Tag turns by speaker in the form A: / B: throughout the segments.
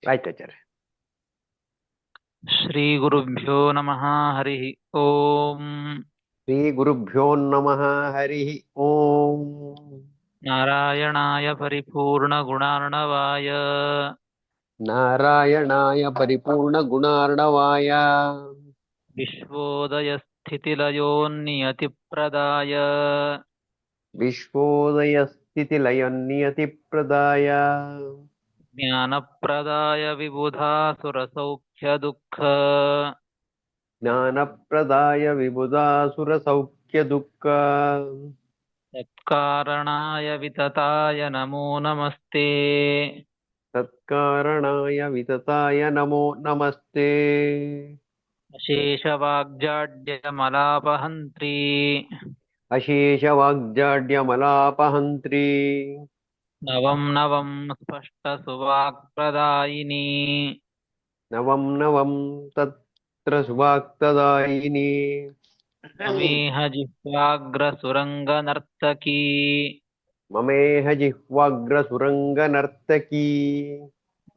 A: ಆಯ್ತು ಆಚಾರ್ಯ.
B: ಶ್ರೀ ಗುರುಭ್ಯೋ ನಮಃ. ಹರಿ ಓಂ.
A: ಶ್ರೀ ಗುರುಭ್ಯೋ ನಮಃ. ಹರಿ ಓಂ.
B: ನಾರಾಯಣಾಯ ಪರಿಪೂರ್ಣ ಗುಣಾರ್ಣವಾಯ
A: ನಾರಾಯಣಾಯ ಪರಿಪೂರ್ಣ ಗುಣಾರ್ಣವಾಯ
B: ವಿಶ್ವೋದಯ ಸ್ಥಿತಿಲಯೋನ್ನಿಯತಿಪ್ರದಾಯ
A: ವಿಶ್ವೋದಯ ಸ್ಥಿತಿ ಲಯ ನಿಯತಿ ಪ್ರದಾಯ
B: ಜ್ಞಾನಪ್ರದಾಯ ವಿಬುಧಾಸುರಸೌಖ್ಯ ದುಃಖ
A: ಜ್ಞಾನಪ್ರದಾಯ ವಿಬುಧಾಸುರ ಸೌಖ್ಯ ದುಃಖ
B: ತತ್ಕಾರಣಾಯ ವಿತತಾಯ ನಮೋ ನಮಸ್ತೆ.
A: ತತ್ಕಾರಣಾಯ ವಿತತಾಯ ನಮೋ ನಮಸ್ತೆ.
B: ಅಶೇಷವಾಗ್ಜಾಡ್ಯಮಲಾಪಹಂತ್ರೀ
A: ಅಶೇಷ ವಾಗ್ಜಾಡ್ಯಮಲಾಪಹಂತ್ರಿ
B: ನವಂ ನವಂ ಸ್ಪಷ್ಟ ಸುವಾಕ್ಪ್ರದಾಯಿನಿ
A: ನವಂ ನವಂ ತತ್ರ ಸುಭಾಕ್ತದಾಯಿನಿ
B: ಮಮೇಹ ಜಿಹ್ವಾಗ್ರ ಸುರಂಗ ನರ್ತಕೀ
A: ಮಮೇಹ ಜಿಹ್ವಾಗ್ರ ಸುರಂಗ ನರ್ತಕೀ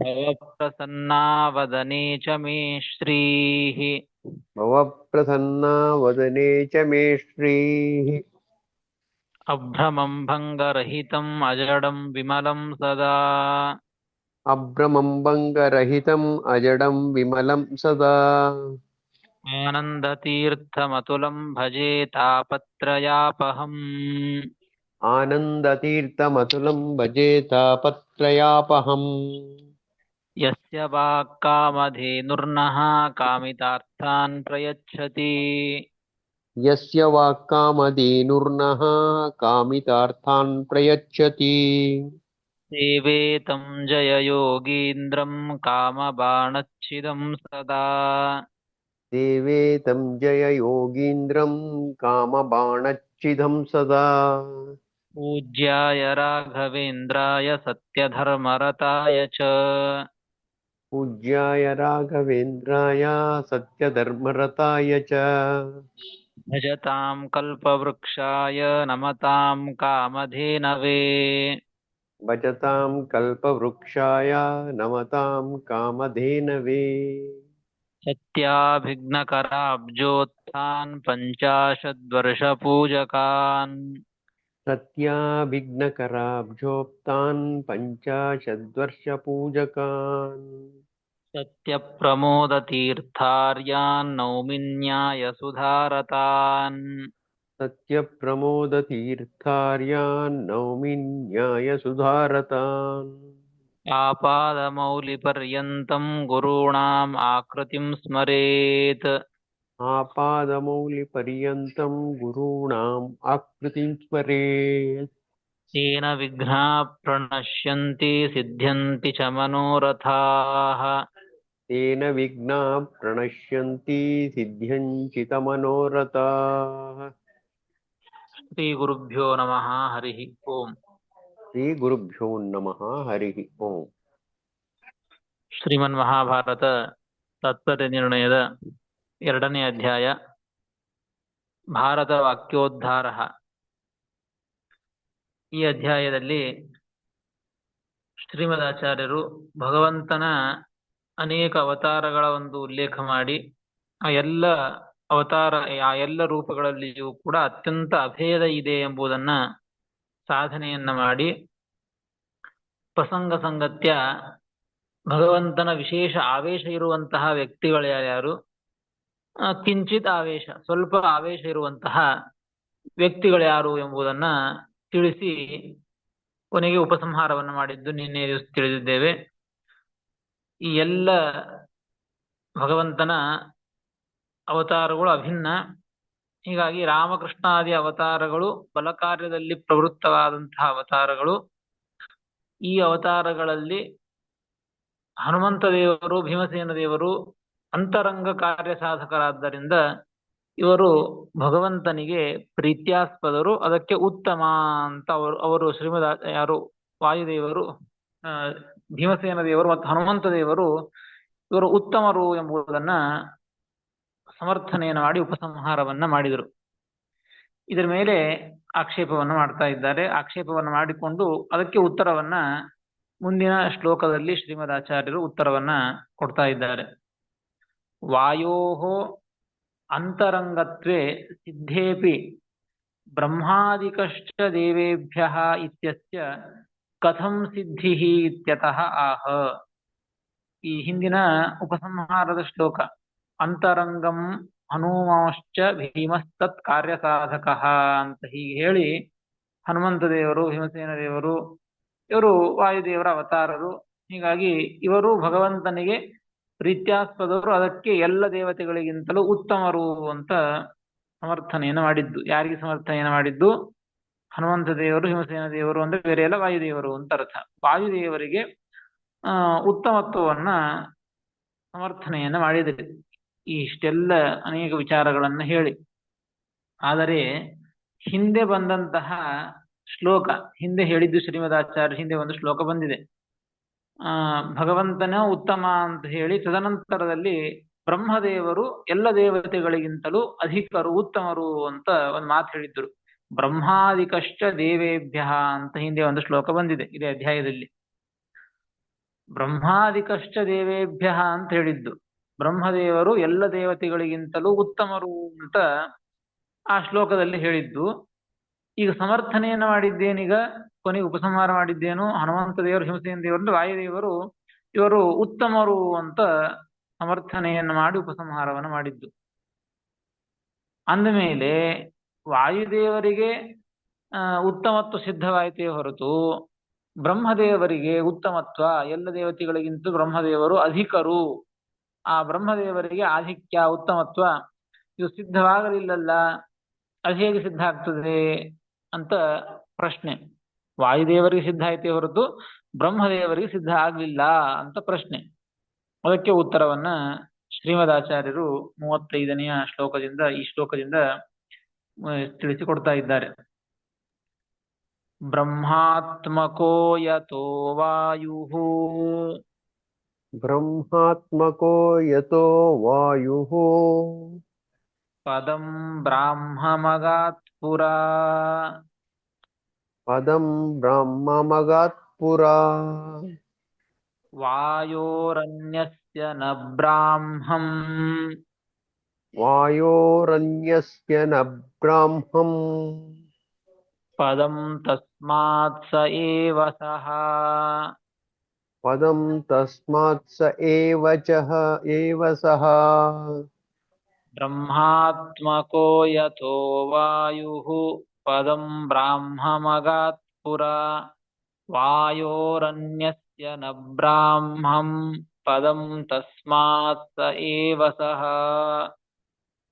B: ಭವ ಪ್ರಸನ್ನಾ ವದನೆ ಚ ಮೇ ಶ್ರೀಃ.
A: ಭವ ಪ್ರಸನ್ನ ವದನೆ ಚ ಮೇ ಶ್ರೀಃ.
B: ಅಭ್ರಮಂ ಭಂಗರಹಿತಂ ಅಜಡಂ ವಿಮಲಂ ಸದಾ
A: ಅಭ್ರಮಂ ಭಂಗರಹಿತಂ ಅಜಡಂ ವಿಮಲಂ ಸದಾ
B: ಆನಂದತೀರ್ಥಮತುಲಂ ಭಜೆ ತಾಪತ್ರಯಾಪಹಂ.
A: ಆನಂದತೀರ್ಥಮತುಲಂ ಭಜೆ ತಾಪತ್ರಯಾಪಹಂ.
B: ಯಸ್ಯ ವಾಕ್ಕಾಮಧೇನುರ್ನಃ ಕಾಮಿತಾರ್ಥಾನ್ ಪ್ರಯಚ್ಛತಿ
A: ಯಸ್ಯ ವಾಕ್ಕಾಮಧೇನುರ್ನಃ ಕಾಮಿತಾರ್ಥಾನ್ ಪ್ರಯಚ್ಛತಿ
B: ಸೇವೇತಂ ಜಯಯೋಗೀಂದ್ರಂ ಕಾಮಬಾಣಚ್ಛಿದಂ ಸದಾ
A: ದೇವೇತಂ ಜಯ ಯೋಗೀಂದ್ರಂ ಕಾಮಬಾಣಚ್ಛಿದಂ ಸದಾ
B: ಪೂಜ್ಯಾಯ ರಾಘವೇಂದ್ರಾಯ ಸತ್ಯಧರ್ಮರತಾಯ ಚ
A: ಪೂಜ್ಯಾಯ ರಾಘವೇಂದ್ರಾಯ ಸತ್ಯಧರ್ಮರತಾಯ ಚ
B: ಭಜತಾಂ ಕಲ್ಪವೃಕ್ಷಾಯ ನಮತಾಂ ಕಾಮಧೇನವೇ
A: ಭಜತಾಂ ಕಲ್ಪವೃಕ್ಷಾಯ ನಮತಾಂ ಕಾಮಧೇನವೇ
B: ಸತ್ಯಾಭಿಘ್ನಕರಾಬ್ಜೋತ್ಥಾನ್ ಪಂಚಾಶದ್ವರ್ಷಪೂಜಕಾನ್
A: ಸತ್ಯಾಭಿಘ್ನಕರಾಬ್ಜೋಪ್ತಾನ್ ಪಂಚಾಶದ್ವರ್ಷಪೂಜಕಾನ್
B: ಸತ್ಯಪ್ರಮೋದತೀರ್ಥಾರ್ಯಾನ್ ನೌಮಿನ್ಯಾಯಸುಧಾರತಾನ್
A: ಸತ್ಯಪ್ರಮೋದತೀರ್ಥಾರ್ಯಾನ್ ನೌಮಿ ನ್ಯಾಯಸುಧಾರತಾನ್
B: ಆಪಾದಮೌಲಿಪರ್ಯಂತಂ ಗುರುಣಾಂ ಆಕೃತಿಂ ಸ್ಮರೇತ್.
A: ಆಪಾದಮೌಲಿಪರ್ಯಂತಂ ಗುರುಣಾಂ ಆಕೃತಿಂ ಸ್ಮರೇತ್.
B: ತೇನ ವಿಘ್ನಾಃ ಪ್ರಣಶ್ಯಂತಿ ಸಿದ್ಧ್ಯಂತಿ ಚ ಮನೋರಥಾಃ.
A: ತೇನ ವಿಘ್ನಾಃ ಪ್ರಣಶ್ಯಂತಿ ಸಿದ್ಧ್ಯಂಚಿತ ಮನೋರಥಾಃ.
B: ಶ್ರೀ ಗುರುಭ್ಯೋ ನಮಃ. ಹರಿ ಓಂ.
A: ಶ್ರೀ ಗುರುಭ್ಯೋ ನಮಃ. ಹರಿ ಓಂ.
B: ಶ್ರೀಮನ್ ಮಹಾಭಾರತ ತಾತ್ಪರ್ಯ ನಿರ್ಣಯದ 2ನೇ ಅಧ್ಯಾಯ ಭಾರತ ವಾಕ್ಯೋದ್ಧಾರ. ಈ ಅಧ್ಯಾಯದಲ್ಲಿ ಶ್ರೀಮದಾಚಾರ್ಯರು ಭಗವಂತನ ಅನೇಕ ಅವತಾರಗಳ ಒಂದು ಉಲ್ಲೇಖ ಮಾಡಿ ಆ ಎಲ್ಲ ಅವತಾರ ಆ ಎಲ್ಲ ರೂಪಗಳಲ್ಲಿಯೂ ಕೂಡ ಅತ್ಯಂತ ಅಭೇದ ಇದೆ ಎಂಬುದನ್ನ ಸಾಧನೆಯನ್ನ ಮಾಡಿ ಪ್ರಸಂಗ ಸಂಗತ್ಯ ಭಗವಂತನ ವಿಶೇಷ ಆವೇಶ ಇರುವಂತಹ ವ್ಯಕ್ತಿಗಳು ಯಾರ್ಯಾರು, ಕಿಂಚಿತ್ ಆವೇಶ ಸ್ವಲ್ಪ ಆವೇಶ ಇರುವಂತಹ ವ್ಯಕ್ತಿಗಳು ಯಾರು ಎಂಬುದನ್ನ ತಿಳಿಸಿ ಕೊನೆಗೆ ಉಪಸಂಹಾರವನ್ನು ಮಾಡಿದ್ದು ನಿನ್ನೆ ದಿವಸ ತಿಳಿದಿದ್ದೇವೆ. ಈ ಎಲ್ಲ ಭಗವಂತನ ಅವತಾರಗಳು ಅಭಿನ್ನ. ಹೀಗಾಗಿ ರಾಮಕೃಷ್ಣಾದಿ ಅವತಾರಗಳು ಬಲಕಾರ್ಯದಲ್ಲಿ ಪ್ರವೃತ್ತವಾದಂತಹ ಅವತಾರಗಳು. ಈ ಅವತಾರಗಳಲ್ಲಿ ಹನುಮಂತ ದೇವರು ಭೀಮಸೇನ ದೇವರು ಅಂತರಂಗ ಕಾರ್ಯ ಸಾಧಕರಾದ್ದರಿಂದ ಇವರು ಭಗವಂತನಿಗೆ ಪ್ರೀತ್ಯಾಸ್ಪದರು, ಅದಕ್ಕೆ ಉತ್ತಮ ಅಂತ ಅವರು ಶ್ರೀಮದ್ ಯಾರು ವಾಯುದೇವರು, ಭೀಮಸೇನ ದೇವರು ಮತ್ತು ಹನುಮಂತ ದೇವರು ಇವರು ಉತ್ತಮರು ಎಂಬುದನ್ನ ಸಮರ್ಥನೆಯನ್ನು ಮಾಡಿ ಉಪಸಂಹಾರವನ್ನ ಮಾಡಿದರು. ಇದರ ಮೇಲೆ ಆಕ್ಷೇಪವನ್ನು ಮಾಡ್ತಾ ಇದ್ದಾರೆ. ಆಕ್ಷೇಪವನ್ನು ಮಾಡಿಕೊಂಡು ಅದಕ್ಕೆ ಉತ್ತರವನ್ನ ಮುಂದಿನ ಶ್ಲೋಕದಲ್ಲಿ ಶ್ರೀಮದಾಚಾರ್ಯರು ಉತ್ತರವನ್ನ ಕೊಡ್ತಾ ಇದ್ದಾರೆ. ವಾಯೋಃ ಅಂತರಂಗತ್ವೇ ಸಿದ್ಧೇಪಿ ಬ್ರಹ್ಮಾದಿಕಶ್ಚ ದೇವೇಭ್ಯಃ ಇತ್ಯಸ್ಯ ಕಥಂ ಸಿದ್ಧಿಃ ಇತ್ಯತಃ ಆಹ. ಈ ಹಿಂದಿನ ಉಪಸಂಹಾರದ ಶ್ಲೋಕ ಅಂತರಂಗಂ ಹನುಮಾಶ್ಚ ಭೀಮಸ್ತತ್ ಕಾರ್ಯಸಾಧಕಃ ಅಂತ ಹೀಗೆ ಹೇಳಿ, ಹನುಮಂತ ದೇವರು, ಭೀಮಸೇನ ದೇವರು ಇವರು ವಾಯುದೇವರ ಅವತಾರರು, ಹೀಗಾಗಿ ಇವರು ಭಗವಂತನಿಗೆ ಪ್ರೀತ್ಯಾಸ್ಪದವರು, ಅದಕ್ಕೆ ಎಲ್ಲ ದೇವತೆಗಳಿಗಿಂತಲೂ ಉತ್ತಮರು ಅಂತ ಸಮರ್ಥನೆಯನ್ನು ಮಾಡಿದ್ದು. ಯಾರಿಗೆ ಸಮರ್ಥನೆಯನ್ನು ಮಾಡಿದ್ದು? ಹನುಮಂತ ದೇವರು, ಭೀಮಸೇನ ದೇವರು ಅಂದ್ರೆ ಬೇರೆ ಎಲ್ಲ ವಾಯುದೇವರು ಅಂತ ಅರ್ಥ. ವಾಯುದೇವರಿಗೆ ಉತ್ತಮತ್ವವನ್ನ ಸಮರ್ಥನೆಯನ್ನ ಮಾಡಿದರೆ ಇಷ್ಟೆಲ್ಲ ಅನೇಕ ವಿಚಾರಗಳನ್ನ ಹೇಳಿ. ಆದರೆ ಹಿಂದೆ ಬಂದಂತಹ ಶ್ಲೋಕ, ಹಿಂದೆ ಹೇಳಿದ್ದು ಶ್ರೀಮದಾಚಾರ್ಯ, ಹಿಂದೆ ಒಂದು ಶ್ಲೋಕ ಬಂದಿದೆ, ಭಗವಂತನ ಉತ್ತಮ ಅಂತ ಹೇಳಿ, ತದನಂತರದಲ್ಲಿ ಬ್ರಹ್ಮದೇವರು ಎಲ್ಲ ದೇವತೆಗಳಿಗಿಂತಲೂ ಅಧಿಕರು, ಉತ್ತಮರು ಅಂತ ಒಂದು ಮಾತು ಹೇಳಿದ್ರು. ಬ್ರಹ್ಮಾದಿಕಶ್ಚ ದೇವೇಭ್ಯ ಅಂತ ಹಿಂದೆ ಒಂದು ಶ್ಲೋಕ ಬಂದಿದೆ ಇದೇ ಅಧ್ಯಾಯದಲ್ಲಿ. ಬ್ರಹ್ಮಾದಿಕಶ್ಚ ದೇವೇಭ್ಯ ಅಂತ ಹೇಳಿದ್ದು, ಬ್ರಹ್ಮದೇವರು ಎಲ್ಲ ದೇವತೆಗಳಿಗಿಂತಲೂ ಉತ್ತಮರು ಅಂತ ಆ ಶ್ಲೋಕದಲ್ಲಿ ಹೇಳಿದ್ದು. ಈಗ ಸಮರ್ಥನೆಯನ್ನ ಮಾಡಿದ್ದೇನೀಗ, ಕೊನೆಗೆ ಉಪಸಂಹಾರ ಮಾಡಿದ್ದೇನು? ಹನುಮಂತ ದೇವರು, ಭೀಮಸೇನ ದೇವರು, ವಾಯುದೇವರು ಇವರು ಉತ್ತಮರು ಅಂತ ಸಮರ್ಥನೆಯನ್ನು ಮಾಡಿ ಉಪಸಂಹಾರವನ್ನು ಮಾಡಿದ್ದು. ಅಂದಮೇಲೆ ವಾಯುದೇವರಿಗೆ ಉತ್ತಮತ್ವ ಸಿದ್ಧವಾಯಿತೇ ಹೊರತು ಬ್ರಹ್ಮದೇವರಿಗೆ ಉತ್ತಮತ್ವ, ಎಲ್ಲ ದೇವತೆಗಳಿಗಿಂತ ಬ್ರಹ್ಮದೇವರು ಅಧಿಕರು, ಆ ಬ್ರಹ್ಮದೇವರಿಗೆ ಆಧಿಕ್ಯ, ಉತ್ತಮತ್ವ ಇದು ಸಿದ್ಧವಾಗಲಿಲ್ಲಲ್ಲ, ಅದು ಹೇಗೆ ಸಿದ್ಧ ಆಗ್ತದೆ ಅಂತ ಪ್ರಶ್ನೆ. ವಾಯುದೇವರಿಗೆ ಸಿದ್ಧ ಆಯ್ತೇ ಹೊರತು ಬ್ರಹ್ಮದೇವರಿಗೆ ಸಿದ್ಧ ಆಗ್ಲಿಲ್ಲ ಅಂತ ಪ್ರಶ್ನೆ. ಅದಕ್ಕೆ ಉತ್ತರವನ್ನ ಶ್ರೀಮದಾಚಾರ್ಯರು 35ನೇ ಶ್ಲೋಕದಿಂದ, ಈ ಶ್ಲೋಕದಿಂದ ತಿಳಿಸಿಕೊಡ್ತಾ ಇದ್ದಾರೆ. ಬ್ರಹ್ಮಾತ್ಮಕೋ ಯತೋ ವಾಯುಃ,
A: ಬ್ರಹ್ಮಾತ್ಮಕೋ ಯತೋ ವಾಯುಃ
B: ಪದಂ ಬ್ರಾಹ್ಮಮಗಾತ್ ಪುರಾ,
A: ಪದಂ ಬ್ರಹ್ಮಮಗಾತ್ ಪುರಾ,
B: ವಾಯೋರನ್ಯಸ್ಯ ನ ಬ್ರಾಹ್ಮಂ,
A: ವಾಯೋರನ್ಯಸ್ಯ ನ ಬ್ರಾಹ್ಮಂ,
B: ಪದಂ ತಸ್ಮಾತ್ ಸ ಏವ ಸಃ,
A: ಪದಂ ತಸ್ಮಾತ್ ಸ ಏವ ಸಃ.
B: ಬ್ರಹ್ಮಾತ್ಮಕೋ ಯಥೋ ವಾಯುಃ ಪದಂ ಬ್ರಾಹ್ಮಮಗಾತ್ ಪುರಾ, ವಾಯೋರನ್ಯಸ್ಯ ನ ಬ್ರಾಹ್ಮಂ ಪದಂ ತಸ್ಮಾತ್ ಸ ಏವ ಸಃ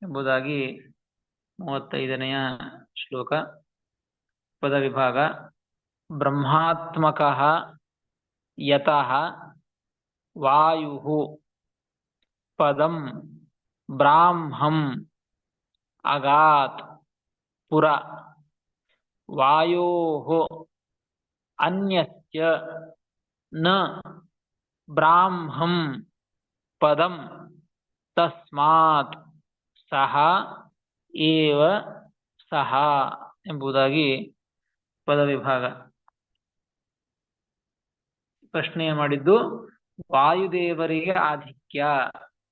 B: ಎಂಬುದಾಗಿ 35ನೇ ಶ್ಲೋಕ ಪದ ವಿಭಾಗ. ಬ್ರಹ್ಮಾತ್ಮಕಃ ಯತಃ ವಾಯುಃ ಪದಂ ಬ್ರಾಹ್ಮಂ ಅಗಾತ್ ಪುರ, ವಾಯೋಃ ಅನ್ಯಸ್ಯ ನ ಬ್ರಾಹ್ಮಂ ಪದಂ ತಸ್ಮಾತ್ ಸಹ ಏವ ಸಹ ಎಂಬುದಾಗಿ ಪದವಿಭಾಗ. ಪ್ರಶ್ನೆಯ ಮಾಡಿದ್ದು ವಾಯುದೇವರಿಗೆ ಆಧಿಕ್ಯ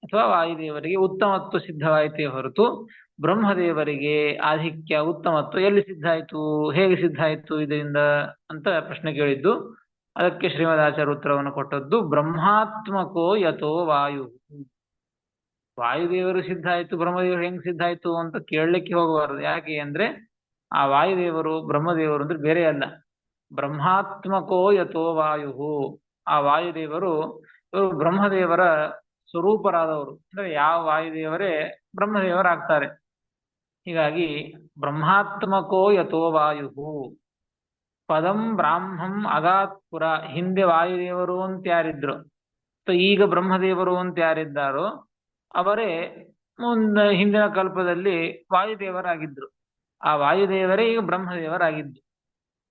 B: ಅಥವಾ ವಾಯುದೇವರಿಗೆ ಉತ್ತಮತ್ವ ಸಿದ್ಧವಾಯಿತೇ ಹೊರತು ಬ್ರಹ್ಮದೇವರಿಗೆ ಆಧಿಕ್ಯ, ಉತ್ತಮತ್ವ ಎಲ್ಲಿ ಸಿದ್ಧ ಆಯಿತು, ಹೇಗೆ ಸಿದ್ಧ ಆಯಿತು ಇದರಿಂದ ಅಂತ ಪ್ರಶ್ನೆ ಕೇಳಿದ್ದು. ಅದಕ್ಕೆ ಶ್ರೀಮದಾಚಾರ್ಯ ಉತ್ತರವನ್ನು ಕೊಟ್ಟದ್ದು, ಬ್ರಹ್ಮಾತ್ಮಕೋ ಯಥೋ ವಾಯು. ವಾಯುದೇವರು ಸಿದ್ಧ ಆಯ್ತು, ಬ್ರಹ್ಮದೇವರು ಹೆಂಗ್ ಸಿದ್ಧ ಆಯ್ತು ಅಂತ ಕೇಳಲಿಕ್ಕೆ ಹೋಗಬಾರದು. ಯಾಕೆ ಅಂದ್ರೆ ಆ ವಾಯುದೇವರು ಬ್ರಹ್ಮದೇವರು ಅಂದ್ರೆ ಬೇರೆ ಅಲ್ಲ. ಬ್ರಹ್ಮಾತ್ಮಕೋ ಯಥೋ ವಾಯು, ಆ ವಾಯುದೇವರು ಇವರು ಬ್ರಹ್ಮದೇವರ ಸ್ವರೂಪರಾದವರು, ಅಂದ್ರೆ ಯಾವ ವಾಯುದೇವರೇ ಬ್ರಹ್ಮದೇವರಾಗ್ತಾರೆ. ಹೀಗಾಗಿ ಬ್ರಹ್ಮಾತ್ಮಕೋ ಯಥೋ ವಾಯು ಪದಂ ಬ್ರಾಹ್ಮಂ ಅಗಾತ್ ಪುರ, ಹಿಂದೆ ವಾಯುದೇವರು ಅಂತ ಯಾರಿದ್ರು, ಈಗ ಬ್ರಹ್ಮದೇವರು ಅಂತ ಯಾರಿದ್ದಾರೋ ಅವರೇ ಹಿಂದಿನ ಕಲ್ಪದಲ್ಲಿ ವಾಯುದೇವರಾಗಿದ್ರು. ಆ ವಾಯುದೇವರೇ ಈಗ ಬ್ರಹ್ಮದೇವರಾಗಿದ್ದು.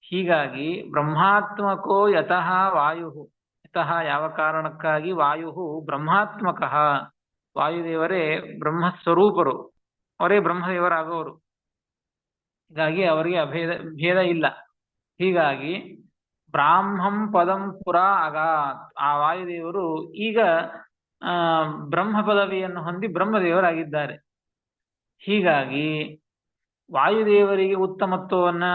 B: ಹೀಗಾಗಿ ಬ್ರಹ್ಮಾತ್ಮಕೋ ಯತಃ ವಾಯು, ಯತಃ ಯಾವ ಕಾರಣಕ್ಕಾಗಿ, ವಾಯು ಬ್ರಹ್ಮಾತ್ಮಕಃ, ವಾಯುದೇವರೇ ಬ್ರಹ್ಮಸ್ವರೂಪರು, ಅವರೇ ಬ್ರಹ್ಮದೇವರಾಗೋರು. ಹೀಗಾಗಿ ಅವರಿಗೆ ಭೇದ ಇಲ್ಲ. ಹೀಗಾಗಿ ಬ್ರಾಹ್ಮಂ ಪದಂ ಪುರ ಅಗಾತ್. ಆ ವಾಯುದೇವರು ಈಗ ಆ ಬ್ರಹ್ಮ ಪದವಿಯನ್ನು ಹೊಂದಿ ಬ್ರಹ್ಮದೇವರಾಗಿದ್ದಾರೆ. ಹೀಗಾಗಿ ವಾಯುದೇವರಿಗೆ ಉತ್ತಮತ್ವವನ್ನ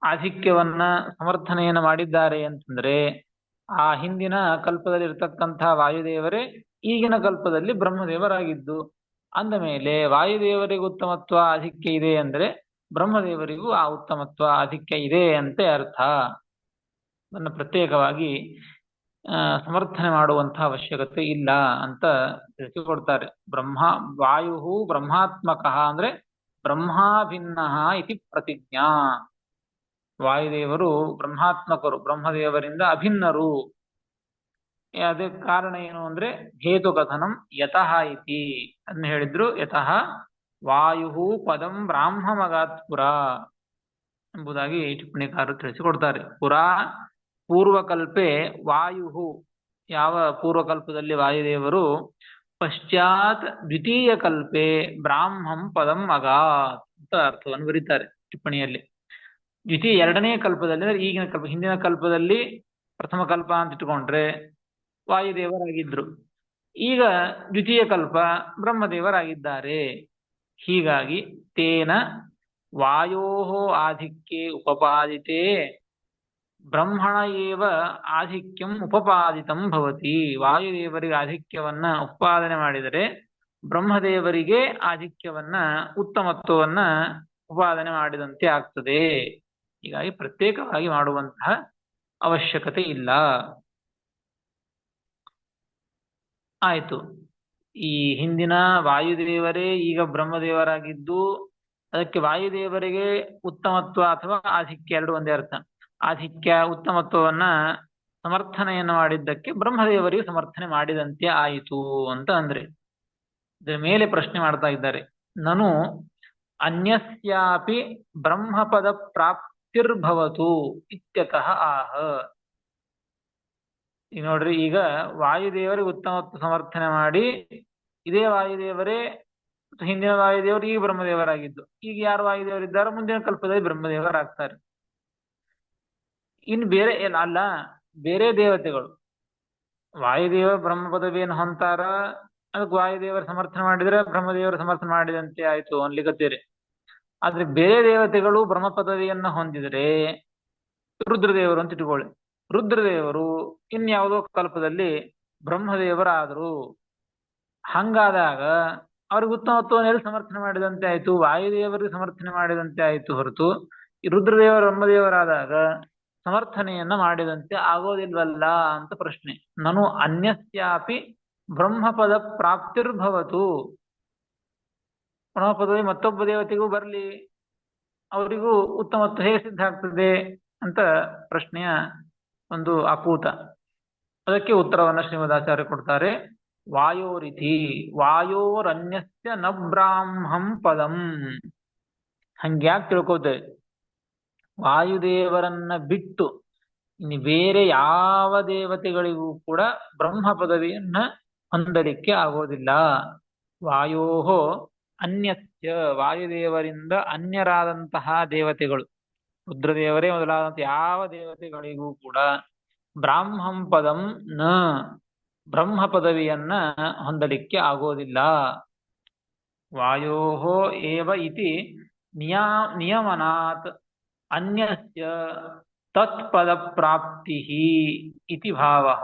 B: ಆಧಿಕ್ಯವನ್ನ ಸಮರ್ಥನೆಯನ್ನು ಮಾಡಿದ್ದಾರೆ ಅಂತಂದ್ರೆ ಆ ಹಿಂದಿನ ಕಲ್ಪದಲ್ಲಿ ಇರತಕ್ಕಂತಹ ವಾಯುದೇವರೇ ಈಗಿನ ಕಲ್ಪದಲ್ಲಿ ಬ್ರಹ್ಮದೇವರಾಗಿದ್ದು ಅಂದ ಮೇಲೆ ವಾಯುದೇವರಿಗೆ ಉತ್ತಮತ್ವ ಆಧಿಕ್ಯ ಇದೆ ಅಂದ್ರೆ ಬ್ರಹ್ಮದೇವರಿಗೂ ಆ ಉತ್ತಮತ್ವ ಆಧಿಕ್ಯ ಇದೆ ಅಂತ ಅರ್ಥ. ಅದನ್ನು ಪ್ರತ್ಯೇಕವಾಗಿ ಸಮರ್ಥನೆ ಮಾಡುವಂತಹ ಅವಶ್ಯಕತೆ ಇಲ್ಲ ಅಂತ ತಿಳಿಸಿಕೊಡ್ತಾರೆ. ವಾಯು ಬ್ರಹ್ಮಾತ್ಮಕ ಅಂದ್ರೆ ಬ್ರಹ್ಮಾಭಿನ್ನ ಇತಿ ಪ್ರತಿಜ್ಞಾ. ವಾಯುದೇವರು ಬ್ರಹ್ಮಾತ್ಮಕರು, ಬ್ರಹ್ಮದೇವರಿಂದ ಅಭಿನ್ನರು. ಅದಕ್ಕೆ ಕಾರಣ ಏನು ಅಂದ್ರೆ ಹೇತು ಕಥನಂ ಯತಃ ಇತಿ ಅನ್ನ ಹೇಳಿದ್ರು. ಯತಃ ವಾಯು ಪದಂ ಬ್ರಾಹ್ಮಮಗಾತ್ ಪುರ ಎಂಬುದಾಗಿ ಟಿಪ್ಪಣಿಕಾರರು ತಿಳಿಸಿಕೊಡ್ತಾರೆ. ಪೂರ್ವಕಲ್ಪೆ ವಾಯು, ಯಾವ ಪೂರ್ವಕಲ್ಪದಲ್ಲಿ ವಾಯುದೇವರು, ಪಶ್ಚಾತ್ ದ್ವಿತೀಯ ಕಲ್ಪೆ ಬ್ರಾಹ್ಮಂ ಪದಂ ಅಗಾತ್ ಅಂತ ಅರ್ಥವನ್ನು ಬರೀತಾರೆ ಟಿಪ್ಪಣಿಯಲ್ಲಿ. ಎರಡನೇ ಕಲ್ಪದಲ್ಲಿ ಅಂದ್ರೆ ಈಗಿನ ಕಲ್ಪ, ಹಿಂದಿನ ಕಲ್ಪದಲ್ಲಿ ಪ್ರಥಮ ಕಲ್ಪ ಅಂತ ಇಟ್ಕೊಂಡ್ರೆ ವಾಯುದೇವರಾಗಿದ್ರು, ಈಗ ದ್ವಿತೀಯ ಕಲ್ಪ ಬ್ರಹ್ಮದೇವರಾಗಿದ್ದಾರೆ. ಹೀಗಾಗಿ ತೇನ ವಾಯೋ ಆಧಿಕ್ಯೆ ಉಪಪಾದಿತೆ ಬ್ರಹ್ಮಣ ಏವ ಆಧಿಕ್ಯಂ ಉಪಪಾದಿತಂ ಭವತಿ. ವಾಯುದೇವರಿಗೆ ಆಧಿಕ್ಯವನ್ನ ಉತ್ಪಾದನೆ ಮಾಡಿದರೆ ಬ್ರಹ್ಮದೇವರಿಗೆ ಆಧಿಕ್ಯವನ್ನ, ಉತ್ತಮತ್ವವನ್ನ ಉಪಾದನೆ ಮಾಡಿದಂತೆ ಆಗ್ತದೆ. ಹೀಗಾಗಿ ಪ್ರತ್ಯೇಕವಾಗಿ ಮಾಡುವಂತಹ ಅವಶ್ಯಕತೆ ಇಲ್ಲ. ಆಯ್ತು. ಈ ಹಿಂದಿನ ವಾಯುದೇವರೇ ಈಗ ಬ್ರಹ್ಮದೇವರಾಗಿದ್ದು ಅದಕ್ಕೆ ವಾಯುದೇವರಿಗೆ ಉತ್ತಮತ್ವ ಅಥವಾ ಆಧಿಕ್ಯ ಎರಡು ಒಂದೇ ಅರ್ಥ. ಆಧಿಕ್ಯ ಉತ್ತಮತ್ವವನ್ನ ಸಮರ್ಥನೆಯನ್ನು ಮಾಡಿದ್ದಕ್ಕೆ ಬ್ರಹ್ಮದೇವರಿಗೆ ಸಮರ್ಥನೆ ಮಾಡಿದಂತೆ ಆಯಿತು ಅಂತ ಅಂದ್ರೆ ಇದರ ಮೇಲೆ ಪ್ರಶ್ನೆ ಮಾಡ್ತಾ ಇದ್ದಾರೆ. ನನು ಅನ್ಯಸ್ಯಾಪಿ ಬ್ರಹ್ಮಪದ ಪ್ರಾಪ್ತಿರ್ಭವತು ಇತ್ಯತಃ ಆಹ. ಈಗ ನೋಡ್ರಿ, ಈಗ ವಾಯುದೇವರಿಗೆ ಉತ್ತಮತ್ವ ಸಮರ್ಥನೆ ಮಾಡಿ ಇದೇ ವಾಯುದೇವರೇ ಹಿಂದಿನ ವಾಯುದೇವರು ಈಗ ಬ್ರಹ್ಮದೇವರಾಗಿದ್ದು, ಈಗ ಯಾರು ವಾಯುದೇವರಿದ್ದಾರೋ ಮುಂದಿನ ಕಲ್ಪದಲ್ಲಿ ಬ್ರಹ್ಮದೇವರಾಗ್ತಾರೆ. ಇನ್ನು ಬೇರೆ ಅಲ್ಲ, ಬೇರೆ ದೇವತೆಗಳು ವಾಯುದೇವ ಬ್ರಹ್ಮ ಪದವಿಯನ್ನು ಹೊಂತಾರ, ಅದಕ್ಕೆ ವಾಯುದೇವರ ಸಮರ್ಥನೆ ಮಾಡಿದ್ರೆ ಬ್ರಹ್ಮದೇವರ ಸಮರ್ಥನೆ ಮಾಡಿದಂತೆ ಆಯ್ತು ಅನ್ಲಿಕ್ಕತ್ತೀರಿ. ಆದ್ರೆ ಬೇರೆ ದೇವತೆಗಳು ಬ್ರಹ್ಮ ಪದವಿಯನ್ನ ಹೊಂದಿದ್ರೆ, ರುದ್ರದೇವರು ಅಂತ ಇಟ್ಕೊಳ್ಳಿ, ರುದ್ರದೇವರು ಇನ್ಯಾವುದೋ ಕಲ್ಪದಲ್ಲಿ ಬ್ರಹ್ಮದೇವರಾದರು. ಹಂಗಾದಾಗ ಅವ್ರಿಗೆ ಉತ್ತಮತ್ವವನ್ನು ಎಲ್ಲಿ ಸಮರ್ಥನೆ ಮಾಡಿದಂತೆ ಆಯ್ತು? ವಾಯುದೇವರಿಗೆ ಸಮರ್ಥನೆ ಮಾಡಿದಂತೆ ಆಯ್ತು ಹೊರತು ಈ ರುದ್ರದೇವರ ಬ್ರಹ್ಮದೇವರಾದಾಗ ಸಮರ್ಥನೆಯನ್ನ ಮಾಡಿದಂತೆ ಆಗೋದಿಲ್ವಲ್ಲ ಅಂತ ಪ್ರಶ್ನೆ. ನನು ಅನ್ಯಸ್ಯಾಪಿ ಬ್ರಹ್ಮಪದ ಪ್ರಾಪ್ತಿರ್ಭವತು. ಬ್ರಹ್ಮಪದವಿ ಮತ್ತೊಬ್ಬ ದೇವತೆಗೂ ಬರ್ಲಿ, ಅವರಿಗೂ ಉತ್ತಮತ್ವ ಹೇಗೆ ಸಿದ್ಧ ಆಗ್ತದೆ ಅಂತ ಪ್ರಶ್ನೆಯ ಒಂದು ಆಕೂತ. ಅದಕ್ಕೆ ಉತ್ತರವನ್ನ ಶ್ರೀಮದಾಚಾರ್ಯ ಕೊಡ್ತಾರೆ. ವಾಯೋರಿತಿ ವಾಯೋರನ್ಯಸ್ಯ ನ ಬ್ರಾಹ್ಮಂ ಪದಂ. ಹಂಗ್ಯಾಕೆ ತಿಳ್ಕೋತೇವೆ? ವಾಯುದೇವರನ್ನ ಬಿಟ್ಟು ಇನ್ನು ಬೇರೆ ಯಾವ ದೇವತೆಗಳಿಗೂ ಕೂಡ ಬ್ರಹ್ಮ ಪದವಿಯನ್ನ ಹೊಂದಲಿಕ್ಕೆ ಆಗೋದಿಲ್ಲ. ವಾಯೋಹೋ ಅನ್ಯಸ್ಯ, ವಾಯುದೇವರಿಂದ ಅನ್ಯರಾದಂತಹ ದೇವತೆಗಳು, ರುದ್ರದೇವರೇ ಮೊದಲಾದಂತಹ ಯಾವ ದೇವತೆಗಳಿಗೂ ಕೂಡ ಬ್ರಾಹ್ಮಂ ಪದಂ ನ, ಬ್ರಹ್ಮ ಪದವಿಯನ್ನ ಹೊಂದಲಿಕ್ಕೆ ಆಗೋದಿಲ್ಲ. ವಾಯೋಹೋ ಏವ ಇತಿ ನಿಯಮನಾತ್ ಅನ್ಯಸ್ಯ ತತ್ಪದ ಪ್ರಾಪ್ತಿ ಇತಿ ಭಾವಃ.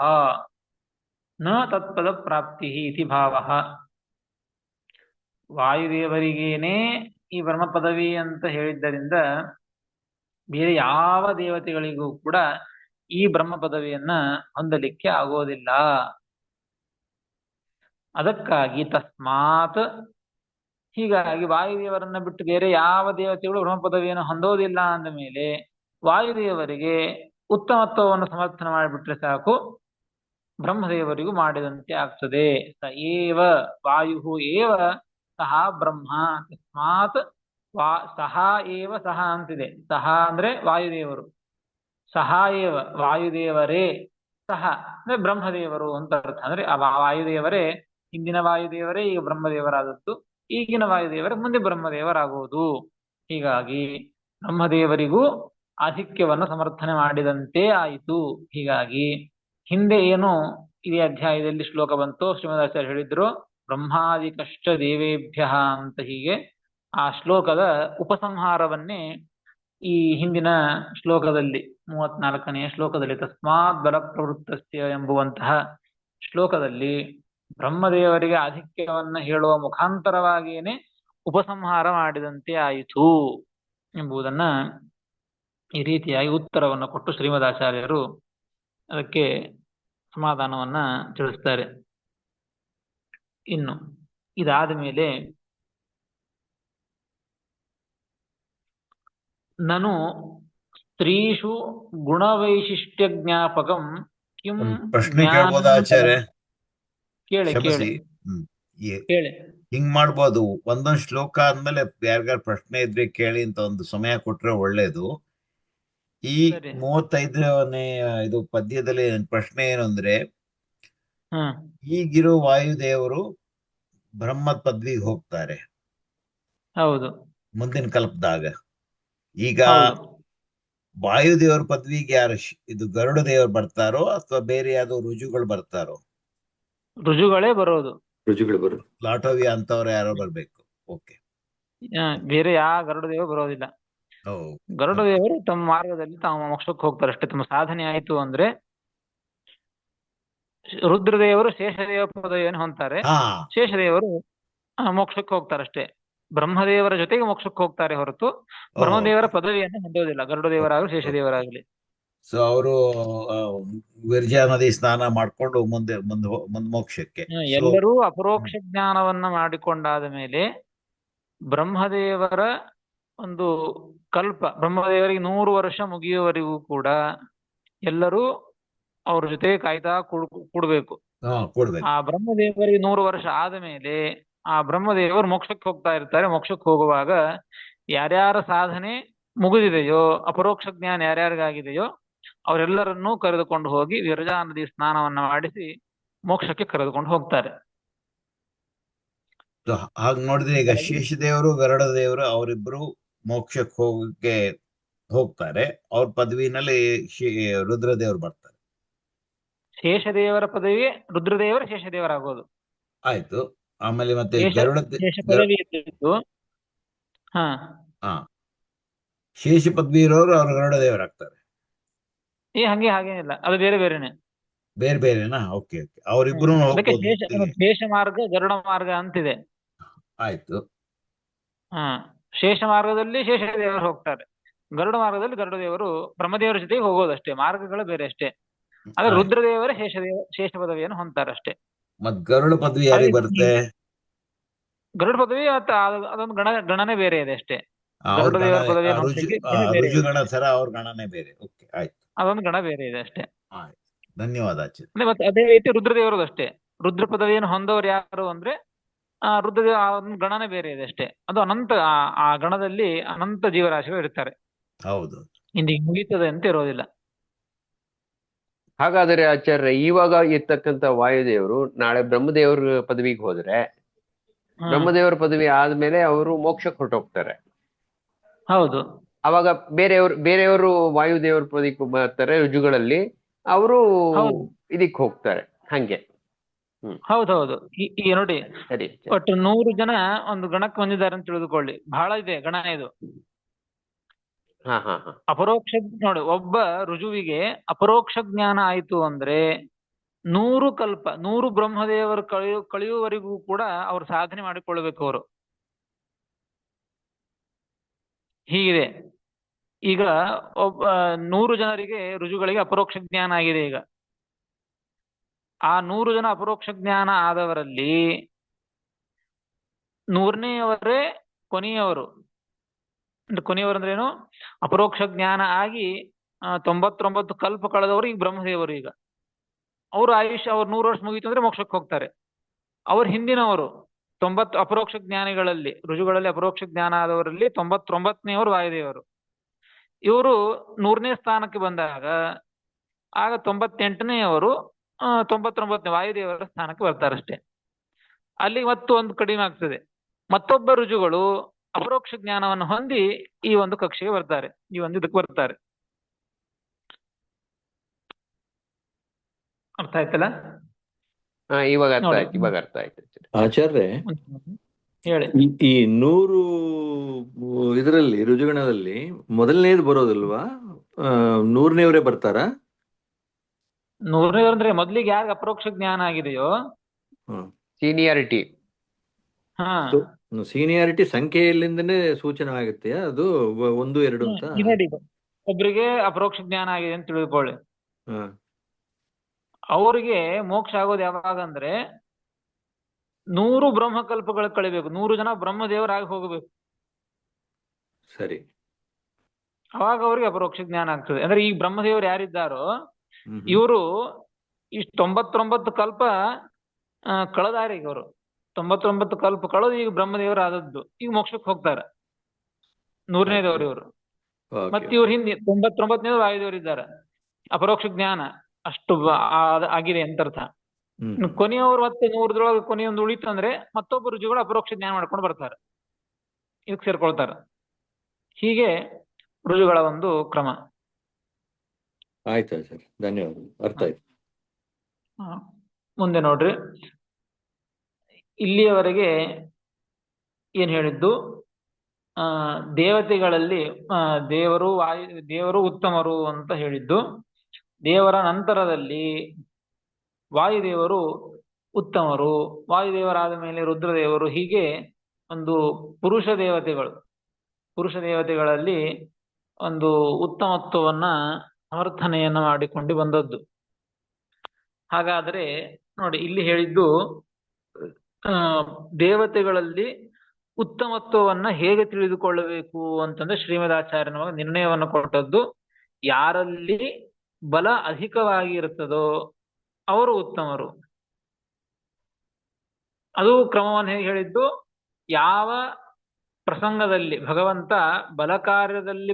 B: ನ ತತ್ಪದ ಪ್ರಾಪ್ತಿ ಇತಿ ಭಾವಃ. ವಾಯುದೇವರಿಗೇನೆ ಈ ಬ್ರಹ್ಮ ಪದವಿ ಅಂತ ಹೇಳಿದ್ದರಿಂದ ಬೇರೆ ಯಾವ ದೇವತೆಗಳಿಗೂ ಕೂಡ ಈ ಬ್ರಹ್ಮ ಪದವಿಯನ್ನ ಹೊಂದಲಿಕ್ಕೆ ಆಗೋದಿಲ್ಲ. ಅದಕ್ಕಾಗಿ ತಸ್ಮಾತ್, ಹೀಗಾಗಿ ವಾಯುದೇವರನ್ನ ಬಿಟ್ಟು ಬೇರೆ ಯಾವ ದೇವತೆಗಳು ಬ್ರಹ್ಮ ಪದವಿಯನ್ನು ಹೊಂದೋದಿಲ್ಲ ಅಂದ ಮೇಲೆ ವಾಯುದೇವರಿಗೆ ಉತ್ತಮತ್ವವನ್ನು ಸಮರ್ಥನೆ ಮಾಡಿಬಿಟ್ರೆ ಸಾಕು, ಬ್ರಹ್ಮದೇವರಿಗೂ ಮಾಡಿದಂತೆ ಆಗ್ತದೆ. ಸ ಏವ ವಾಯು ಏವ ಸಹ ಬ್ರಹ್ಮ. ತಸ್ಮಾತ್ ಸಹ ಏವ ಸಹ ಅಂತಿದೆ. ಸಹ ಅಂದ್ರೆ ವಾಯುದೇವರು, ಸಹ ಏವ ವಾಯುದೇವರೇ, ಸಹ ಅಂದ್ರೆ ಬ್ರಹ್ಮದೇವರು ಅಂತ ಅರ್ಥ. ಅಂದ್ರೆ ಆ ವಾಯುದೇವರೇ, ಹಿಂದಿನ ವಾಯುದೇವರೇ ಈಗ ಬ್ರಹ್ಮದೇವರಾದದ್ದು, ಈಗಿನ ವಾಯುದೇವರೇ ಮುಂದೆ ಬ್ರಹ್ಮದೇವರಾಗುವುದು. ಹೀಗಾಗಿ ಬ್ರಹ್ಮದೇವರಿಗೂ ಆಧಿಕ್ಯವನ್ನು ಸಮರ್ಥನೆ ಮಾಡಿದಂತೆ ಆಯಿತು. ಹೀಗಾಗಿ ಹಿಂದೆ ಏನು ಇದೇ ಅಧ್ಯಾಯದಲ್ಲಿ ಶ್ಲೋಕ ಬಂತು, ಶ್ರೀಮದಾಚಾರ್ಯ ಹೇಳಿದ್ರು ಬ್ರಹ್ಮಾದಿ ಕಷ್ಟ ದೇವೇಭ್ಯ ಅಂತ. ಹೀಗೆ ಆ ಶ್ಲೋಕದ ಉಪಸಂಹಾರವನ್ನೇ ಈ ಹಿಂದಿನ ಶ್ಲೋಕದಲ್ಲಿ 34ನೆಯ ಶ್ಲೋಕದಲ್ಲಿ ತಸ್ಮಾತ್ ಬಲ ಪ್ರವೃತ್ತಸ್ಯ ಎಂಬುವಂತಹ ಶ್ಲೋಕದಲ್ಲಿ ಬ್ರಹ್ಮದೇವರಿಗೆ ಆಧಿಕ್ಯವನ್ನ ಹೇಳುವ ಮುಖಾಂತರವಾಗಿಯೇನೆ ಉಪಸಂಹಾರ ಮಾಡಿದಂತೆ ಆಯಿತು ಎಂಬುದನ್ನ ಈ ರೀತಿಯಾಗಿ ಉತ್ತರವನ್ನು ಕೊಟ್ಟು ಶ್ರೀಮದಾಚಾರ್ಯರು ಅದಕ್ಕೆ ಸಮಾಧಾನವನ್ನ ತಿಳಿಸ್ತಾರೆ. ಇನ್ನು ಇದಾದ ಮೇಲೆ ನನು ಸ್ತ್ರೀಷು ಗುಣವೈಶಿಷ್ಟ್ಯ ಜ್ಞಾಪಕಂ ಕಿಂ
C: ಪ್ರಶ್ನೆ ಕೇಳ್ಬೋದಾ ಆಚಾರ್ಯ?
B: ಕೇಳಿ
C: ಕ್ಷಮಿಸಿ.
B: ಕೇಳಿ.
C: ಹಿಂಗ್ ಮಾಡ್ಬೋದು, ಒಂದೊಂದ್ ಶ್ಲೋಕ ಆದ್ಮೇಲೆ ಯಾರಿಗಾರ ಪ್ರಶ್ನೆ ಇದ್ರೆ ಕೇಳಿ ಅಂತ ಒಂದು ಸಮಯ ಕೊಟ್ರೆ ಒಳ್ಳೇದು. ಈ 35ನೇ ಇದು ಪದ್ಯದಲ್ಲಿ ಪ್ರಶ್ನೆ ಏನು ಅಂದ್ರೆ, ಈಗಿರೋ ವಾಯುದೇವರು ಬ್ರಹ್ಮದ ಪದವಿಗೆ ಹೋಗ್ತಾರೆ
B: ಹೌದು
C: ಮುಂದಿನ ಕಲ್ಪದಾಗ. ಈಗ ವಾಯುದೇವರ ಪದವಿಗೆ ಯಾರು ಇದು ಗರುಡ ದೇವರು ಬರ್ತಾರೋ ಅಥವಾ ಬೇರೆ ಯಾವ್ದೋ ರುಜುಗಳು ಬರ್ತಾರೋ?
B: ರುಜುಗಳೇ ಬರೋದು.
A: ರುಜುಗಳು ಬರೋದು.
C: ಲಾಟೋವಿ ಅಂತವ್ರು ಯಾರೋ ಬರ್ಬೇಕು. ಓಕೆ,
B: ಬೇರೆ ಯಾವ ಗರುಡ ದೇವರು ಬರೋದಿಲ್ಲ. ಗರುಡ ದೇವರು ತಮ್ಮ ಮಾರ್ಗದಲ್ಲಿ ತಾವು ಮೋಕ್ಷಕ್ಕೆ ಹೋಗ್ತಾರೆ ಅಷ್ಟೇ. ತಮ್ಮ ಸಾಧನೆ ಆಯ್ತು ಅಂದ್ರೆ ರುದ್ರದೇವರು ಶೇಷದೇವ ಪದವಿಯನ್ನು ಹೊಂದ್ತಾರೆ, ಶೇಷದೇವರು ಮೋಕ್ಷಕ್ಕೆ ಹೋಗ್ತಾರಷ್ಟೇ. ಬ್ರಹ್ಮದೇವರ ಜೊತೆಗೆ ಮೋಕ್ಷಕ್ಕೆ ಹೋಗ್ತಾರೆ ಹೊರತು ಬ್ರಹ್ಮದೇವರ ಪದವಿಯನ್ನು ಹೊಂದೋದಿಲ್ಲ, ಗರುಡ ದೇವರಾಗಲಿ ಶೇಷದೇವರಾಗಲಿ.
C: ಸೊ ಅವರು ವಿರ್ಜಾ ನದಿ ಸ್ನಾನ ಮಾಡ್ಕೊಂಡು ಮುಂದೆ ಮೋಕ್ಷಕ್ಕೆ
B: ಎಲ್ಲರೂ ಅಪರೋಕ್ಷ ಜ್ಞಾನವನ್ನ ಮಾಡಿಕೊಂಡಾದ ಮೇಲೆ ಬ್ರಹ್ಮದೇವರ ಒಂದು ಬ್ರಹ್ಮದೇವರಿಗೆ 100 ವರ್ಷ ಮುಗಿಯುವವರೆಗೂ ಕೂಡ ಎಲ್ಲರೂ ಅವ್ರ ಜೊತೆ ಕಾಯ್ತಾ ಕೂಡ್ಬೇಕು. ಆ ಬ್ರಹ್ಮದೇವರಿಗೆ 100 ವರ್ಷ ಆದ ಮೇಲೆ ಆ ಬ್ರಹ್ಮದೇವರು ಮೋಕ್ಷಕ್ಕೆ ಹೋಗ್ತಾ ಇರ್ತಾರೆ. ಮೋಕ್ಷಕ್ಕೆ ಹೋಗುವಾಗ ಯಾರ್ಯಾರ ಸಾಧನೆ ಮುಗಿದಿದೆಯೋ, ಅಪರೋಕ್ಷ ಜ್ಞಾನ ಯಾರ್ಯಾರಿಗಾಗಿದೆಯೋ ಅವರೆಲ್ಲರನ್ನೂ ಕರೆದುಕೊಂಡು ಹೋಗಿ ವಿರಜಾ ನದಿ ಸ್ನಾನವನ್ನ ಮಾಡಿಸಿ ಮೋಕ್ಷಕ್ಕೆ ಕರೆದುಕೊಂಡು ಹೋಗ್ತಾರೆ.
C: ಹಾಗೆ ನೋಡಿದ್ರೆ ಈಗ ಶೇಷದೇವರು ಗರುಡ ದೇವರು ಅವರಿಬ್ರು ಮೋಕ್ಷಕ್ಕೆ ಹೋಗ್ತಾರೆ. ಅವ್ರ ಪದವಿನಲ್ಲಿ ರುದ್ರದೇವರು ಬರ್ತಾರೆ.
B: ಶೇಷದೇವರ ಪದವಿ ರುದ್ರದೇವರು ಶೇಷದೇವರಾಗೋದು
C: ಆಯ್ತು. ಆಮೇಲೆ ಮತ್ತೆ ಶೇಷ ಪದವಿ ಇರೋರು ಅವ್ರು ಗರುಡ ದೇವರಾಗ್ತಾರೆ.
B: ಹಾಗೇನಿಲ್ಲ, ಅದು ಬೇರೆ ಬೇರೆನೆ.
C: ಬೇರೆ ಬೇರೆನಾ? Okay okay. ಅವರಿಬ್ರು
B: ಶೇಷ ಮಾರ್ಗ ಗರುಡ ಮಾರ್ಗ ಅಂತಿದೆ.
C: ಆಯ್ತು.
B: ಶೇಷ ಮಾರ್ಗದಲ್ಲಿ ಶೇಷದೇವರು ಹೋಗ್ತಾರೆ, ಗರುಡ ಮಾರ್ಗದಲ್ಲಿ ಗರುಡ ದೇವರು ಬ್ರಹ್ಮದೇವರ ಜೊತೆಗೆ ಹೋಗೋದಷ್ಟೇ, ಮಾರ್ಗಗಳು ಬೇರೆ ಅಷ್ಟೇ. ಆದ್ರೆ ರುದ್ರದೇವರ ಶೇಷ ಪದವಿಯನ್ನು ಹೊಂದ್ತಾರಷ್ಟೇ.
C: ಮತ್ ಗರುಡ ಪದವಿ ಯಾರಿಗೆ ಬರುತ್ತೆ?
B: ಗರುಡ ಪದವಿ ಅದೊಂದು ಗಣನೆ ಬೇರೆ ಇದೆ ಅಷ್ಟೇ. ಗರುಡ ದೇವರ ಪದವಿಯನ್ನು
C: ಅವ್ರ ಗಣನೆ ಬೇರೆ. ಓಕೆ ಆಯ್ತು,
B: ಅದೊಂದು ಗಣ ಬೇರೆ ಇದೆ ಅಷ್ಟೇ.
C: ಧನ್ಯವಾದ.
B: ಮತ್ತೆ ಅದೇ ರೀತಿ ರುದ್ರದೇವರದು ಅಷ್ಟೇ. ರುದ್ರ ಪದವಿಯನ್ನು ಹೊಂದವರು ಯಾರು ಅಂದ್ರೆ ರುದ್ರದೇವ ಗಣನೆ ಬೇರೆ ಇದೆ ಅಷ್ಟೇ. ಅದು ಅನಂತ, ಆ ಗಣದಲ್ಲಿ ಅನಂತ ಜೀವರಾಶಿಗಳು ಇರ್ತಾರೆ.
C: ಹೌದು,
B: ಇಂದಿಗೆ ಮುಗೀತದೆ ಅಂತ ಇರೋದಿಲ್ಲ.
A: ಹಾಗಾದರೆ ಆಚಾರ್ಯ, ಇವಾಗ ಇರ್ತಕ್ಕಂಥ ವಾಯುದೇವರು ನಾಳೆ ಬ್ರಹ್ಮದೇವ್ರ ಪದವಿಗೆ ಹೋದ್ರೆ ಬ್ರಹ್ಮದೇವರ ಪದವಿ ಆದ್ಮೇಲೆ ಅವರು ಮೋಕ್ಷಕ್ಕೆ ಹೊರಟೋಗ್ತಾರೆ.
B: ಹೌದು.
A: ಅವಾಗ ಬೇರೆಯವರು ವಾಯುದೇವರ ಪದವಿಗೆ ಬರ್ತಾರೆ, ರುಜುಗಳಲ್ಲಿ ಅವರು ಇದಕ್ಕೆ ಹೋಗ್ತಾರೆ. ಹಂಗೆ
B: ಹೌದೌದು. ಈಗ ನೋಡಿ, ಒಟ್ಟು 100 ಜನ ಒಂದು ಗಣಕ್ಕೆ ಹೊಂದಿದ್ದಾರೆ ಅಂತ ತಿಳಿದುಕೊಳ್ಳಿ. ಬಹಳ ಇದೆ ಗಣ ಇದು. ಅಪರೋಕ್ಷ ನೋಡಿ, ಒಬ್ಬ ರುಜುವಿಗೆ ಅಪರೋಕ್ಷ ಜ್ಞಾನ ಆಯ್ತು ಅಂದ್ರೆ 100 ಕಲ್ಪ 100 ಬ್ರಹ್ಮದೇವರು ಕಳೆಯುವವರೆಗೂ ಕೂಡ ಅವ್ರು ಸಾಧನೆ ಮಾಡಿಕೊಳ್ಬೇಕು. ಅವರು ಹೀಗಿದೆ. ಈಗ 100 ಜನರಿಗೆ ರುಜುಗಳಿಗೆ ಅಪರೋಕ್ಷ ಜ್ಞಾನ ಆಗಿದೆ. ಈಗ ಆ 100 ಜನ ಅಪರೋಕ್ಷ ಜ್ಞಾನ ಆದವರಲ್ಲಿ 100ನೇಯವರೇ ಕೊನೆಯವರು. ಕೊನೆಯವರು ಅಂದ್ರೆ ಏನು? ಅಪರೋಕ್ಷ ಜ್ಞಾನ ಆಗಿ 99 ಕಲ್ಪ ಕಳೆದವರು ಈಗ ಬ್ರಹ್ಮದೇವರು. ಈಗ ಅವ್ರ ಆಯುಷ್ಯ, ಅವ್ರ 100 ವರ್ಷ ಮುಗೀತು ಅಂದ್ರೆ ಮೋಕ್ಷಕ್ಕೆ ಹೋಗ್ತಾರೆ. ಅವ್ರ ಹಿಂದಿನವರು 90 ಅಪರೋಕ್ಷ ಜ್ಞಾನಿಗಳಲ್ಲಿ, ರುಜುಗಳಲ್ಲಿ ಅಪರೋಕ್ಷ ಜ್ಞಾನ ಆದವರಲ್ಲಿ 99ನೇವರು ವಾಯುದೇವರು. ಇವರು 100ನೇ ಸ್ಥಾನಕ್ಕೆ ಬಂದಾಗ ಆಗ 98ನೇವರು 99ನೇ ವಾಯುದೇವರ ಸ್ಥಾನಕ್ಕೆ ಬರ್ತಾರಷ್ಟೇ. ಅಲ್ಲಿ ಒಂದು ಕಡಿಮೆ ಆಗ್ತದೆ. ಮತ್ತೊಬ್ಬ ರುಜುಗಳು ಅಪರೋಕ್ಷ ಜ್ಞಾನವನ್ನು ಹೊಂದಿ ಈ ಒಂದು ಕಕ್ಷೆಗೆ ಬರ್ತಾರೆ, ಈ ಒಂದು ಇದಕ್ಕೆ ಬರ್ತಾರೆ. ಅರ್ಥ ಆಯ್ತಲ್ಲ?
A: ಇವಾಗ ಅರ್ಥ
B: ನೋಡಿ.
A: ಆಯ್ತು, ಇವಾಗ ಅರ್ಥ ಆಯ್ತು.
D: ಆಚಾರ್ಯ,
B: ಹೇಳಿ.
D: ಈ 100 ಇದರಲ್ಲಿ ರುಜುಗಣದಲ್ಲಿ ಮೊದಲನೇದು ಬರೋದಲ್ವಾ? 100ನೇವರೇ ಬರ್ತಾರಾ?
B: 100ನೇ ಅಂದ್ರೆ ಮೊದ್ಲಿಗೆ ಯಾರಿಗೆ ಅಪರೋಕ್ಷ ಜ್ಞಾನ ಆಗಿದೆಯೋ
A: ಸೀನಿಯಾರಿಟಿ.
B: ಹಾ
D: ಸೀನಿಯಾರಿಟಿ ಸಂಖ್ಯೆಯಲ್ಲಿಂದನೇ ಸೂಚನೆ ಆಗುತ್ತೆಯಾ ಅದು 1, 2 ಅಂತ?
B: ಒಬ್ರಿಗೆ ಅಪರೋಕ್ಷ ಜ್ಞಾನ ಆಗಿದೆ ಅಂತ ತಿಳಿದುಕೊಳ್ಳಿ.
D: ಹ
B: ಅವ್ರಿಗೆ ಮೋಕ್ಷ ಆಗೋದು ಯಾವಾಗ ಅಂದ್ರೆ 100 ಬ್ರಹ್ಮಕಲ್ಪಗಳು ಕಳಿಬೇಕು, 100 ಜನ ಬ್ರಹ್ಮದೇವರಾಗಿ ಹೋಗಬೇಕು.
D: ಸರಿ.
B: ಅವಾಗ ಅವ್ರಿಗೆ ಅಪರೋಕ್ಷ ಜ್ಞಾನ ಆಗ್ತದೆ. ಅಂದ್ರೆ ಈ ಬ್ರಹ್ಮದೇವರು ಯಾರಿದ್ದಾರೋ ಇವರು ಇಷ್ಟು 99 ಕಲ್ಪ ಕಳೆದಾರೆ. ಈಗ ಅವರು 99 ಕಲ್ಪ ಕಳೆದು ಈಗ ಬ್ರಹ್ಮದೇವರು ಆದದ್ದು, ಈಗ ಮೋಕ್ಷಕ್ಕೆ ಹೋಗ್ತಾರೆ 100ನೇದವ್ರು ಇವರು. ಮತ್ತೆ ಇವ್ರ ಹಿಂದೆ 99ನೇದು ವಾಯುದೇವರು ಇದ್ದಾರೆ. ಅಪರೋಕ್ಷ ಜ್ಞಾನ ಅಷ್ಟು ಆಗಿದೆ ಅಂತ ಅರ್ಥ. ಕೊನೆಯವರು ಮತ್ತೆ 100 ಕೊನೆಯೊಂದು ಉಳಿತು ಅಂದ್ರೆ ಮತ್ತೊಬ್ಬ ರುಜುಗಳು ಅಪರೋಕ್ಷ ಜ್ಞಾನ ಮಾಡ್ಕೊಂಡು ಬರ್ತಾರೆ, ಇದಕ್ಕೆ ಸೇರ್ಕೊಳ್ತಾರೆ. ಹೀಗೆ ರುಜುಗಳ ಒಂದು ಕ್ರಮ.
D: ಆಯ್ತು ಸರ್, ಧನ್ಯವಾದ, ಅರ್ಥ ಆಯ್ತು.
B: ಮುಂದೆ ನೋಡ್ರಿ, ಇಲ್ಲಿಯವರೆಗೆ ಏನ್ ಹೇಳಿದ್ದು, ದೇವತೆಗಳಲ್ಲಿ ದೇವರು ಉತ್ತಮರು ಅಂತ ಹೇಳಿದ್ದು. ದೇವರ ನಂತರದಲ್ಲಿ ವಾಯುದೇವರು ಉತ್ತಮರು, ವಾಯುದೇವರಾದ ಮೇಲೆ ರುದ್ರದೇವರು, ಹೀಗೆ ಒಂದು ಪುರುಷ ದೇವತೆಗಳಲ್ಲಿ ಒಂದು ಉತ್ತಮತ್ವವನ್ನ ಸಮರ್ಥನೆಯನ್ನ ಮಾಡಿಕೊಂಡು ಬಂದದ್ದು. ಹಾಗಾದ್ರೆ ನೋಡಿ, ಇಲ್ಲಿ ಹೇಳಿದ್ದು ದೇವತೆಗಳಲ್ಲಿ ಉತ್ತಮತ್ವವನ್ನ ಹೇಗೆ ತಿಳಿದುಕೊಳ್ಳಬೇಕು ಅಂತಂದ್ರೆ ಶ್ರೀಮದಾಚಾರ್ಯನ ನಿರ್ಣಯವನ್ನು ಕೊಟ್ಟದ್ದು, ಯಾರಲ್ಲಿ ಬಲ ಅಧಿಕವಾಗಿ ಇರ್ತದೋ ಅವರು ಉತ್ತಮರು. ಅದು ಕ್ರಮವನ್ನು ಹೇಗೆ ಹೇಳಿದ್ದು, ಯಾವ ಪ್ರಸಂಗದಲ್ಲಿ ಭಗವಂತ ಬಲ ಕಾರ್ಯದಲ್ಲಿ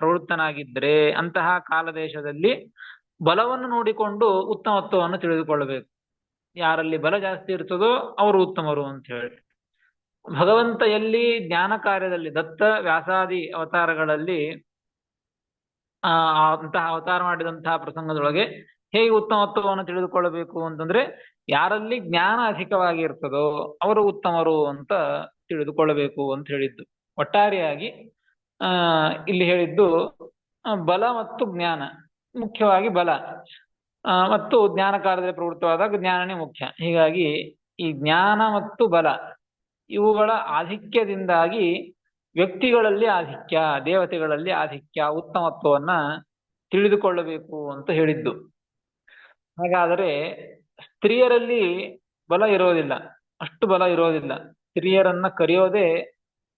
B: ಪ್ರವೃತ್ತನಾಗಿದ್ರೆ ಅಂತಹ ಕಾಲದೇಶದಲ್ಲಿ ಬಲವನ್ನು ನೋಡಿಕೊಂಡು ಉತ್ತಮತ್ವವನ್ನು ತಿಳಿದುಕೊಳ್ಳಬೇಕು. ಯಾರಲ್ಲಿ ಬಲ ಜಾಸ್ತಿ ಇರ್ತದೋ ಅವರು ಉತ್ತಮರು ಅಂತ ಹೇಳಿ. ಭಗವಂತ ಎಲ್ಲಿ ಜ್ಞಾನ ಕಾರ್ಯದಲ್ಲಿ ದತ್ತ ವ್ಯಾಸಾದಿ ಅವತಾರಗಳಲ್ಲಿ ಅಂತಹ ಅವತಾರ ಮಾಡಿದಂತಹ ಪ್ರಸಂಗದೊಳಗೆ ಹೇಗೆ ಉತ್ತಮತ್ವವನ್ನು ತಿಳಿದುಕೊಳ್ಳಬೇಕು ಅಂತಂದ್ರೆ, ಯಾರಲ್ಲಿ ಜ್ಞಾನ ಅಧಿಕವಾಗಿ ಇರ್ತದೋ ಅವರು ಉತ್ತಮರು ಅಂತ ತಿಳಿದುಕೊಳ್ಳಬೇಕು ಅಂತ ಹೇಳಿದ್ದು. ಒಟ್ಟಾರೆಯಾಗಿ ಇಲ್ಲಿ ಹೇಳಿದ್ದು ಬಲ ಮತ್ತು ಜ್ಞಾನ, ಮುಖ್ಯವಾಗಿ ಬಲ ಮತ್ತು ಜ್ಞಾನ ಕಾರ್ಯದಲ್ಲಿ ಪ್ರವೃತ್ತವಾದಾಗ ಜ್ಞಾನನೇ ಮುಖ್ಯ. ಹೀಗಾಗಿ ಈ ಜ್ಞಾನ ಮತ್ತು ಬಲ ಇವುಗಳ ಆಧಿಕ್ಯದಿಂದಾಗಿ ವ್ಯಕ್ತಿಗಳಲ್ಲಿ ಆಧಿಕ್ಯ, ದೇವತೆಗಳಲ್ಲಿ ಆಧಿಕ್ಯ, ಉತ್ತಮತ್ವವನ್ನ ತಿಳಿದುಕೊಳ್ಳಬೇಕು ಅಂತ ಹೇಳಿದ್ದು. ಹಾಗಾದರೆ ಸ್ತ್ರೀಯರಲ್ಲಿ ಬಲ ಇರೋದಿಲ್ಲ, ಅಷ್ಟು ಬಲ ಇರೋದಿಲ್ಲ. ಸ್ತ್ರೀಯರನ್ನ ಕರೆಯೋದೇ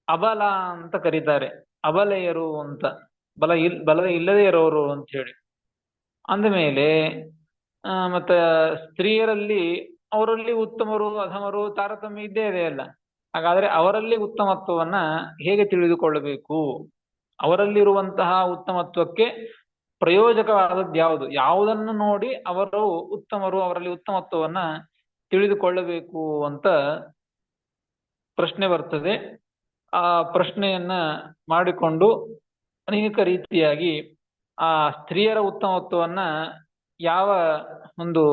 B: ಅಬಲ ಅಂತ ಕರೀತಾರೆ, ಅಬಲೆಯರು ಅಂತ, ಬಲ ಇಲ್ಲದೆ ಇರೋರು ಅಂತ ಹೇಳಿ. ಅಂದಮೇಲೆ ಮತ್ತ ಸ್ತ್ರೀಯರಲ್ಲಿ ಅವರಲ್ಲಿ ಉತ್ತಮರು ಅಧಮರು ತಾರತಮ್ಯ ಇದ್ದೇ ಇದೆ ಅಲ್ಲ. ಹಾಗಾದ್ರೆ ಅವರಲ್ಲಿ ಉತ್ತಮತ್ವವನ್ನ ಹೇಗೆ ತಿಳಿದುಕೊಳ್ಳಬೇಕು, ಅವರಲ್ಲಿರುವಂತಹ ಉತ್ತಮತ್ವಕ್ಕೆ ಪ್ರಯೋಜಕವಾದದ್ದು ಯಾವುದು, ಯಾವುದನ್ನು ನೋಡಿ ಅವರು ಉತ್ತಮರು, ಅವರಲ್ಲಿ ಉತ್ತಮತ್ವವನ್ನ ತಿಳಿದುಕೊಳ್ಳಬೇಕು ಅಂತ ಪ್ರಶ್ನೆ ಬರ್ತದೆ. ಆ ಪ್ರಶ್ನೆಯನ್ನ ಮಾಡಿಕೊಂಡು ಅನೇಕ ರೀತಿಯಾಗಿ ಆ ಸ್ತ್ರೀಯರ ಉತ್ತಮತ್ವವನ್ನ ಯಾವ ಒಂದು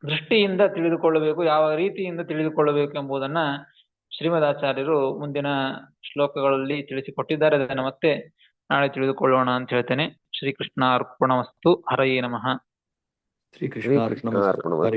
B: ದೃಷ್ಟಿಯಿಂದ ತಿಳಿದುಕೊಳ್ಳಬೇಕು, ಯಾವ ರೀತಿಯಿಂದ ತಿಳಿದುಕೊಳ್ಳಬೇಕು ಎಂಬುದನ್ನ ಶ್ರೀಮದಾಚಾರ್ಯರು ಮುಂದಿನ ಶ್ಲೋಕಗಳಲ್ಲಿ ತಿಳಿಸಿಕೊಟ್ಟಿದ್ದಾರೆ. ಅದನ್ನು ಮತ್ತೆ ನಾಳೆ ತಿಳಿದುಕೊಳ್ಳೋಣ ಅಂತ ಹೇಳ್ತೇನೆ. ಶ್ರೀಕೃಷ್ಣ ಅರ್ಪಣಮಸ್ತು. ಹರಯೇ ನಮಃ.
D: ಶ್ರೀಕೃಷ್ಣ ಅರ್ಪಣಮಸ್ತು.